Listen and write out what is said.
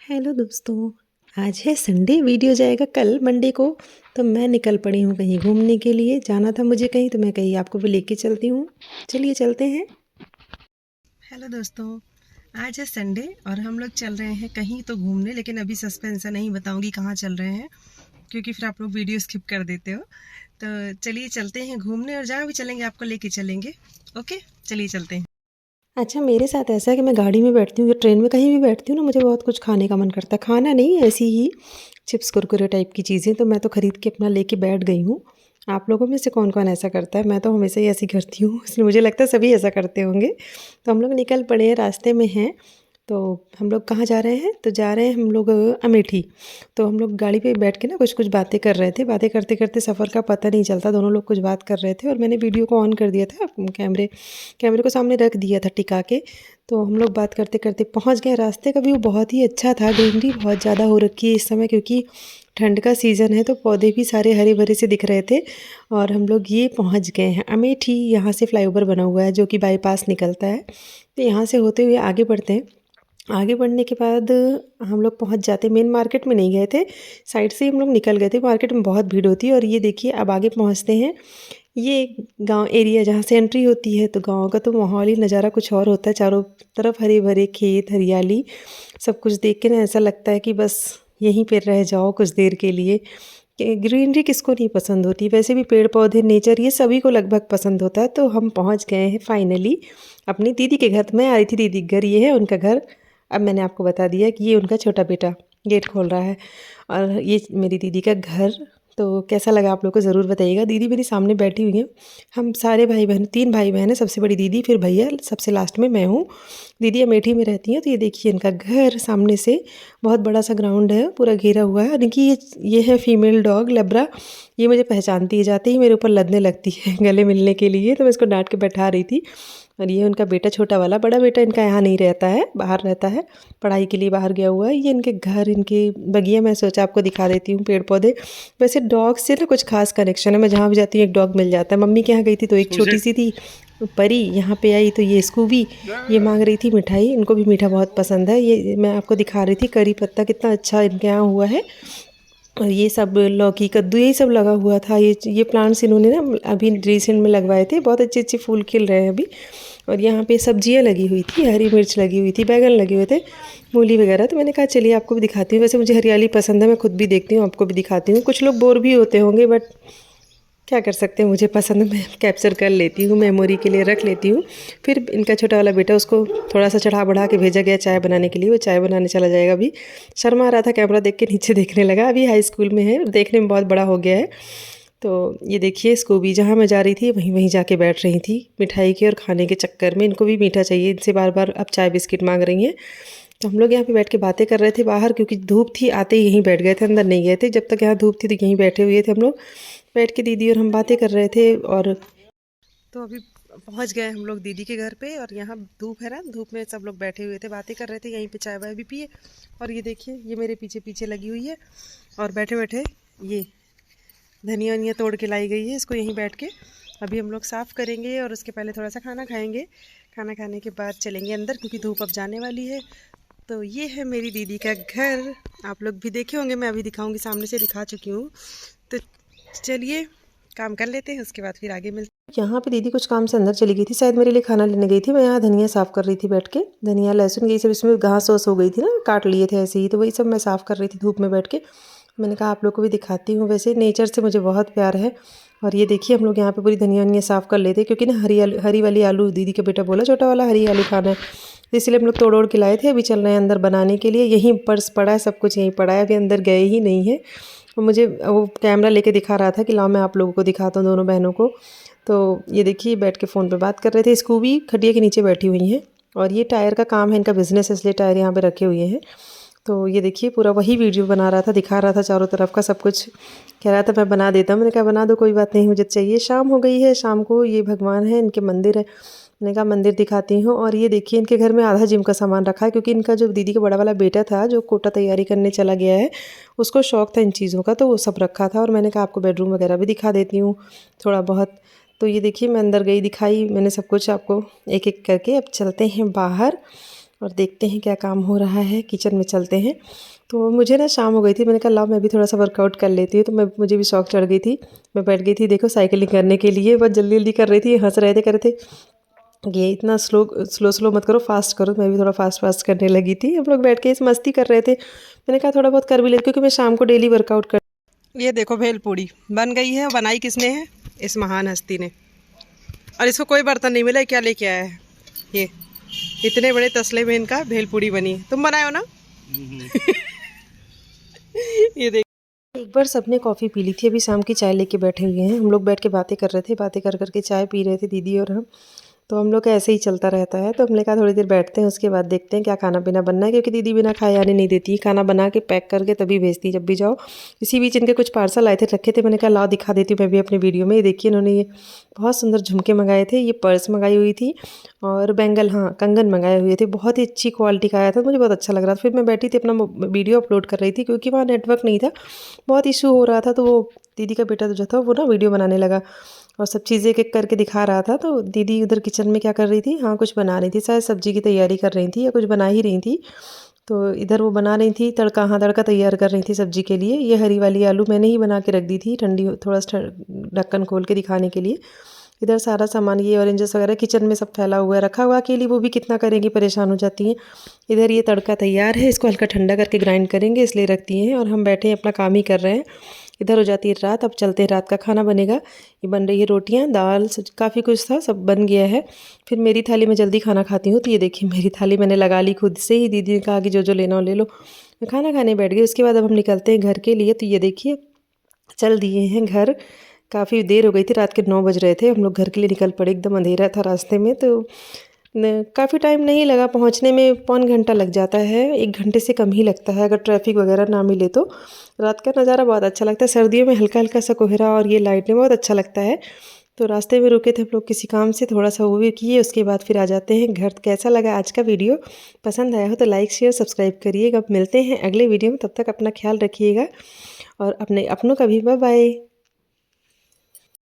Hello दोस्तों। आज है संडे, वीडियो जाएगा कल मंडे को। तो मैं निकल पड़ी हूँ कहीं घूमने के लिए। जाना था मुझे कहीं, तो मैं कहीं आपको भी लेके चलती हूँ। चलिए चलते हैं। हेलो दोस्तों, आज है संडे और हम लोग चल रहे हैं कहीं तो घूमने, लेकिन अभी सस्पेंस है, नहीं बताऊंगी कहाँ चल रहे हैं क्योंकि फिर आप लोग वीडियो स्किप कर देते हो। तो चलिए चलते हैं घूमने, और जहाँ भी चलेंगे आपको लेके चलेंगे। ओके, चलिए चलते हैं। अच्छा, मेरे साथ ऐसा है कि मैं गाड़ी में बैठती हूँ या ट्रेन में कहीं भी बैठती हूँ ना, मुझे बहुत कुछ खाने का मन करता है। खाना नहीं, ऐसी ही चिप्स कुरकुरे टाइप की चीज़ें, तो मैं तो ख़रीद के अपना लेके बैठ गई हूँ। आप लोगों में से कौन कौन ऐसा करता है? मैं तो हमेशा ही ऐसी करती हूँ इसलिए मुझे लगता है सभी ऐसा करते होंगे। तो हम लोग निकल पड़े हैं, रास्ते में हैं। तो हम लोग कहाँ जा रहे हैं? तो जा रहे हैं हम लोग अमेठी। तो हम लोग गाड़ी पे बैठ के ना कुछ कुछ बातें कर रहे थे। बातें करते करते सफ़र का पता नहीं चलता, दोनों लोग कुछ बात कर रहे थे और मैंने वीडियो को ऑन कर दिया था, कैमरे कैमरे को सामने रख दिया था टिका के। तो हम लोग बात करते करते पहुंच गए। रास्ते का व्यू बहुत ही अच्छा था। ग्रीनरी बहुत ज़्यादा हो रखी है इस समय, क्योंकि ठंड का सीज़न है, तो पौधे भी सारे हरे भरे से दिख रहे थे। और हम लोग ये पहुंच गए हैं अमेठी। यहाँ से फ्लाईओवर बना हुआ है जो कि बाईपास निकलता है। तो यहाँ से होते हुए आगे बढ़ते हैं। आगे बढ़ने के बाद हम लोग पहुंच जाते, मेन मार्केट में नहीं गए थे, साइड से ही हम लोग निकल गए थे। मार्केट में बहुत भीड़ होती है। और ये देखिए, अब आगे पहुंचते हैं। ये गांव एरिया जहाँ से एंट्री होती है, तो गांव का तो माहौल ही नज़ारा कुछ और होता है। चारों तरफ हरे भरे खेत, हरियाली, सब कुछ देख के ना ऐसा लगता है कि बस यहीं पर रह जाओ कुछ देर के लिए। ग्रीनरी किसको नहीं पसंद होती? वैसे भी पेड़ पौधे, नेचर, ये सभी को लगभग पसंद होता है। तो हम पहुंच गए हैं फाइनली अपनी दीदी के घर। मैं आई थी दीदी के घर, ये है उनका घर। अब मैंने आपको बता दिया कि ये उनका छोटा बेटा गेट खोल रहा है और ये मेरी दीदी का घर। तो कैसा लगा आप लोग को ज़रूर बताइएगा। दीदी मेरी सामने बैठी हुई है। हम सारे भाई बहन, 3 भाई बहन हैं, सबसे बड़ी दीदी, फिर भैया, सबसे लास्ट में मैं हूँ। दीदी अमेठी में रहती हैं। तो ये देखिए इनका घर सामने से, बहुत बड़ा सा ग्राउंड है, पूरा घेरा हुआ है। इनकी ये है फीमेल डॉग लेब्रा। ये मुझे पहचानती है, जाते ही मेरे ऊपर लदने लगती है गले मिलने के लिए। तो मैं इसको डांट के बैठा रही थी। और ये उनका बेटा छोटा वाला, बड़ा बेटा इनका यहाँ नहीं रहता है, बाहर रहता है, पढ़ाई के लिए बाहर गया हुआ है। ये इनके घर, इनकी बगिया, मैं सोचा आपको दिखा देती हूँ, पेड़ पौधे। वैसे डॉग से ना कुछ खास कनेक्शन है। मैं जहाँ भी जाती हूँ एक डॉग मिल जाता है। मम्मी के यहाँ गई थी तो एक छोटी सी थी परी, यहाँ पे आई तो ये स्कूबी, ये मांग रही थी मिठाई। इनको भी मीठा बहुत पसंद है। ये मैं आपको दिखा रही थी करी पत्ता कितना अच्छा इनके यहाँ हुआ है। और ये सब लौकी, कद्दू, यही सब लगा हुआ था। ये प्लांट्स इन्होंने ना अभी रिसेंट में लगवाए थे। बहुत अच्छे अच्छे फूल खिल रहे हैं अभी। और यहाँ पे सब्जियाँ लगी हुई थी, हरी मिर्च लगी हुई थी, बैगन लगे हुए थे, मूली वगैरह। तो मैंने कहा चलिए आपको भी दिखाती हूँ। वैसे मुझे हरियाली पसंद है, मैं खुद भी देखती हूँ, आपको भी दिखाती हूँ। कुछ लोग बोर भी होते होंगे, बट क्या कर सकते हैं, मुझे पसंद है, मैं कैप्चर कर लेती हूँ, मेमोरी के लिए रख लेती हूँ। फिर इनका छोटा वाला बेटा, उसको थोड़ा सा चढ़ा बढ़ा के भेजा गया चाय बनाने के लिए। वो चाय बनाने चला जाएगा अभी। शर्मा रहा था, कैमरा देख के नीचे देखने लगा। अभी हाई स्कूल में है, देखने में बहुत बड़ा हो गया है। तो ये देखिए, स्कूबी जहाँ मैं जा रही थी वहीं वहीं जाके बैठ रही थी मिठाई के और खाने के चक्कर में। इनको भी मीठा चाहिए, इनसे बार बार अब चाय बिस्किट मांग रही हैं। तो हम लोग यहाँ पे बैठ के बातें कर रहे थे बाहर, क्योंकि धूप थी, आते ही यहीं बैठ गए थे, अंदर नहीं गए थे। जब तक यहाँ धूप थी तो यहीं बैठे हुए थे हम लोग, बैठ के दीदी और हम बातें कर रहे थे। और तो अभी पहुँच गए हम लोग दीदी के घर पे, और यहाँ धूप है ना, धूप में सब लोग बैठे हुए थे, बातें कर रहे थे, यहीं पे चाय वाय भी पिए। और ये देखिए, ये मेरे पीछे पीछे लगी हुई है, और बैठे बैठे ये धनिया वनिया तोड़ के लाई गई है। इसको यहीं बैठ के अभी हम लोग साफ़ करेंगे, और उसके पहले थोड़ा सा खाना खाएंगे। खाना खाने के बाद चलेंगे अंदर, क्योंकि धूप अब जाने वाली है। तो ये है मेरी दीदी का घर। आप लोग भी देखे होंगे, मैं अभी दिखाऊंगी, सामने से दिखा चुकी हूँ। तो चलिए काम कर लेते हैं, उसके बाद फिर आगे मिलते हैं। यहाँ पे दीदी कुछ काम से अंदर चली गई थी, शायद मेरे लिए खाना लेने गई थी। मैं यहाँ धनिया साफ़ कर रही थी बैठ के। धनिया, लहसुन, ये सब इसमें घास वास हो गई थी ना, काट लिए थे ऐसे ही, तो वही सब मैं साफ़ कर रही थी धूप में बैठ के। मैंने कहा आप लोग को भी दिखाती हूँ। वैसे नेचर से मुझे बहुत प्यार है। और ये देखिए, हम लोग यहाँ पे पूरी धनिया वनिया साफ़ कर लेते, क्योंकि ना हरी वाली आलू, दीदी का बेटा बोला छोटा वाला हरी आलू खाना है, तो इसलिए हम लोग तोड़ ओड़ के लाए थे। अभी चल रहे हैं अंदर बनाने के लिए। यहीं पर्स पड़ा है, सब कुछ यहीं पड़ा है, अभी अंदर गए ही नहीं है। और मुझे वो कैमरा लेके दिखा रहा था कि लाओ मैं आप लोगों को दिखाता हूँ, दोनों बहनों को। तो ये देखिए, बैठ के फ़ोन पे बात कर रहे थे। स्कूबी खटिया के नीचे बैठी हुई हैं, और ये टायर का काम है, इनका बिज़नेस है, इसलिए टायर यहाँ पे रखे हुए हैं। तो ये देखिए, पूरा वही वीडियो बना रहा था, दिखा रहा था चारों तरफ का सब कुछ। कह रहा था मैं बना देता हूँ। मैंने कहा बना दो, कोई बात नहीं, मुझे चाहिए। शाम हो गई है, शाम को ये भगवान है, इनके मंदिर है। मैंने कहा मंदिर दिखाती हूँ। और ये देखिए, इनके घर में आधा जिम का सामान रखा है, क्योंकि इनका जो दीदी का बड़ा वाला बेटा था, जो कोटा तैयारी करने चला गया है, उसको शौक था इन चीज़ों का, तो वो सब रखा था। और मैंने कहा आपको बेडरूम वगैरह भी दिखा देती हूँ थोड़ा बहुत। तो ये देखिए, मैं अंदर गई, दिखाई मैंने सब कुछ आपको एक एक करके। अब चलते हैं बाहर। और देखते हैं क्या काम हो रहा है। किचन में चलते हैं। तो मुझे ना शाम हो गई थी, मैंने कहा लाओ मैं भी थोड़ा सा वर्कआउट कर लेती हूँ। तो मुझे भी शौक चढ़ गई थी। मैं बैठ गई थी देखो साइकिलिंग करने के लिए। बहुत जल्दी जल्दी कर रही थी, हंस रहे थे, कर रहे थे ये इतना स्लो स्लो स्लो मत करो, फास्ट करो। मैं भी थोड़ा फास्ट फास्ट करने लगी थी। हम लोग बैठ के इस मस्ती कर रहे थे। मैंने कहा थोड़ा बहुत कर भी लेती, क्योंकि मैं शाम को डेली वर्कआउट कर। ये देखो भेलपूड़ी बन गई है। बनाई किसने है? इस महान हस्ती ने। और इसको कोई बर्तन नहीं मिला, क्या लेके आया है ये? इतने बड़े तसले में इनका भेलपूड़ी बनी। तुम बनाए हो ना? ये देख, एक बार सबने कॉफ़ी पी ली थी, अभी शाम की चाय लेके बैठे हुए हैं। हम लोग बैठ के बातें कर रहे थे, बातें कर करके चाय पी रहे थे दीदी और हम। तो हम लोग का ऐसे ही चलता रहता है। तो हमने कहा थोड़ी देर बैठते हैं, उसके बाद देखते हैं क्या खाना पीना बनना है, क्योंकि दीदी बिना खाए आने नहीं देती। खाना बना के पैक करके तभी भेजती जब भी जाओ। इसी बीच इनके कुछ पार्सल आए थे, रखे थे। मैंने कहा लाओ दिखा देती हूँ मैं भी अपनी वीडियो में। ये देखिए इन्होंने ये बहुत सुंदर झुमके मंगाए थे, ये पर्स मंगाई हुई थी और बैंगल, हाँ कंगन मंगाए हुए थे। बहुत ही अच्छी क्वालिटी का आया था, मुझे बहुत अच्छा लग रहा था। फिर मैं बैठी थी अपना वीडियो अपलोड कर रही थी, क्योंकि वहाँ नेटवर्क नहीं था, बहुत इशू हो रहा था। तो वो दीदी का बेटा जो था वो ना वीडियो बनाने लगा और सब चीज़ें एक एक करके दिखा रहा था। तो दीदी उधर किचन में क्या कर रही थी? हाँ कुछ बना रही थी, शायद सब्जी की तैयारी कर रही थी या कुछ बना ही रही थी। तो इधर वो बना रही थी तड़का, हाँ तड़का तैयार कर रही थी सब्जी के लिए। ये हरी वाली आलू मैंने ही बना के रख दी थी ठंडी, थोड़ा सा ढक्कन खोल के दिखाने के लिए। इधर सारा सामान ये ऑरेंजेस वगैरह किचन में सब फैला हुआ है, रखा हुआ अकेली वो भी कितना करेंगी, परेशान हो जाती हैं। इधर ये तड़का तैयार है, इसको हल्का ठंडा करके ग्राइंड करेंगे इसलिए रखती हैं। और हम बैठे हैं अपना काम ही कर रहे हैं। इधर हो जाती है रात, अब चलते हैं, रात का खाना बनेगा। ये बन रही है रोटियां, दाल, काफ़ी कुछ था, सब बन गया है। फिर मेरी थाली में जल्दी खाना खाती हूँ। तो ये देखिए मेरी थाली मैंने लगा ली खुद से ही। दीदी ने कहा कि जो जो लेना हो ले लो। मैं खाना खाने बैठ गई। उसके बाद अब हम निकलते हैं घर के लिए। तो ये देखिए चल दिए हैं घर। काफ़ी देर हो गई थी, रात के 9 बज रहे थे। हम लोग घर के लिए निकल पड़े, एकदम अंधेरा था रास्ते में। तो काफ़ी टाइम नहीं लगा पहुंचने में, पौन घंटा लग जाता है, 1 घंटे से कम ही लगता है अगर ट्रैफिक वगैरह ना मिले तो। रात का नज़ारा बहुत अच्छा लगता है, सर्दियों में हल्का हल्का सा कोहरा और ये लाइट में बहुत अच्छा लगता है। तो रास्ते में रुके थे हम लोग किसी काम से, थोड़ा सा वो भी किए, उसके बाद फिर आ जाते हैं घर। कैसा लगा आज का वीडियो? पसंद आया हो तो लाइक शेयर सब्सक्राइब करिएगा। अब मिलते हैं अगले वीडियो में, तब तक अपना ख्याल रखिएगा और अपने अपनों का भी। Bye bye.